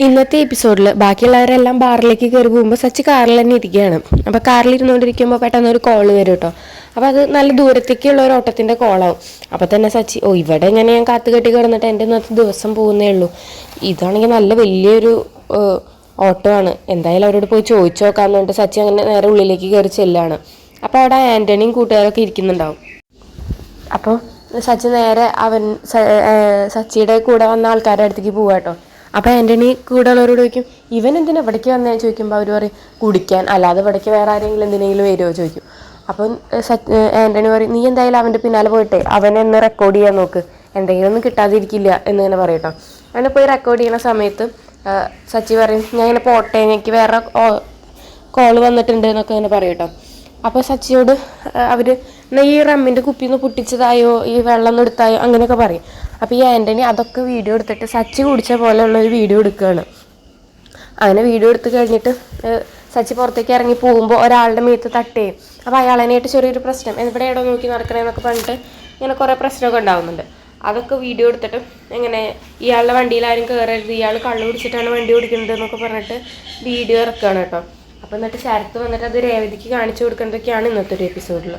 ഇന്നത്തെ എപ്പിസോഡിൽ ബാക്കിയുള്ളവരെല്ലാം ബാറിലേക്ക് കയറി പോകുമ്പോൾ സച്ചി കാറിൽ തന്നെ ഇരിക്കുകയാണ്. അപ്പോൾ കാറിൽ ഇരുന്നുകൊണ്ടിരിക്കുമ്പോൾ പെട്ടെന്ന് ഒരു കോൾ വരും കേട്ടോ. അപ്പോൾ അത് നല്ല ദൂരത്തേക്കുള്ള ഒരു ഓട്ടത്തിൻ്റെ കോളാവും. അപ്പോൾ തന്നെ സച്ചി ഇവിടെ ഇങ്ങനെ ഞാൻ കാത്തു കെട്ടി കിടന്നിട്ട് എൻ്റെ ഇന്നത്തെ ദിവസം പോകുന്നേ ഉള്ളൂ. ഇതാണെങ്കിൽ നല്ല വലിയൊരു ഓട്ടമാണ്. എന്തായാലും അവരോട് പോയി ചോദിച്ചു നോക്കാമെന്ന് പറഞ്ഞിട്ട് സച്ചി അങ്ങനെ നേരെ ഉള്ളിലേക്ക് കയറി ചെല്ലാണ്. അപ്പോൾ അവിടെ ആൻ്റണിയും കൂട്ടുകാരൊക്കെ ഇരിക്കുന്നുണ്ടാവും. അപ്പോൾ സച്ചി നേരെ സച്ചിയുടെ കൂടെ വന്ന ആൾക്കാരുടെ അടുത്തേക്ക് പോവാ കേട്ടോ. അപ്പോൾ ആൻ്റണി കൂടെ ഉള്ളവരോട് ചോദിക്കും, ഇവൻ എന്തിനാ ഇവിടേക്ക് വന്നതെന്ന് ചോദിക്കുമ്പോൾ അവർ പറയും കുടിക്കാൻ, അല്ലാതെ ഇവിടേക്ക് വേറെ ആരെങ്കിലും എന്തിനെങ്കിലും വരുമോ ചോദിക്കും. അപ്പം ആൻ്റണി പറയും, നീ എന്തായാലും അവൻ്റെ പിന്നാലെ പോയിട്ടേ അവനെ ഒന്ന് റെക്കോർഡ് ചെയ്യാൻ നോക്ക്, എന്തെങ്കിലും ഒന്നും കിട്ടാതിരിക്കില്ല എന്ന് തന്നെ പറയും കേട്ടോ. അങ്ങനെ പോയി റെക്കോർഡ് ചെയ്യുന്ന സമയത്ത് സച്ചി പറയും, ഞാൻ ഇങ്ങനെ പോട്ടെ, എനിക്ക് വേറെ കോള് വന്നിട്ടുണ്ട് എന്നൊക്കെ ഇങ്ങനെ പറയും കേട്ടോ. അപ്പോൾ സച്ചിയോട് അവർ ഈ റമ്മിൻ്റെ കുപ്പിന്ന് പൊട്ടിച്ചതായോ ഈ വെള്ളം ഒന്ന് എടുത്തായോ അങ്ങനെയൊക്കെ പറയും. അപ്പോൾ ഈ ആൻ്റണി അതൊക്കെ വീഡിയോ എടുത്തിട്ട് സച്ചി കുടിച്ച പോലെയുള്ളൊരു വീഡിയോ എടുക്കുകയാണ്. അങ്ങനെ വീഡിയോ എടുത്ത് കഴിഞ്ഞിട്ട് സച്ചി പുറത്തേക്ക് ഇറങ്ങി പോകുമ്പോൾ ഒരാളുടെ മേത്ത് തട്ടുകയും അപ്പോൾ അയാളനായിട്ട് ചെറിയൊരു പ്രശ്നം ഇവിടെ എവിടെ നോക്കി നടക്കണേന്നൊക്കെ പറഞ്ഞിട്ട് ഇങ്ങനെ കുറേ പ്രശ്നമൊക്കെ ഉണ്ടാകുന്നുണ്ട്. അതൊക്കെ വീഡിയോ എടുത്തിട്ട് ഇങ്ങനെ ഇയാളുടെ വണ്ടിയിൽ ആരും കയറരുത്, ഇയാൾ കള്ളു പിടിച്ചിട്ടാണ് വണ്ടി ഓടിക്കുന്നത് എന്നൊക്കെ പറഞ്ഞിട്ട് വീഡിയോ ഇറക്കുകയാണ് കേട്ടോ. അപ്പോൾ എന്നിട്ട് ശരത്ത് വന്നിട്ട് അത് രേവതിക്ക് കാണിച്ചു കൊടുക്കുന്നതൊക്കെയാണ് ഇന്നത്തെ ഒരു എപ്പിസോഡിൽ.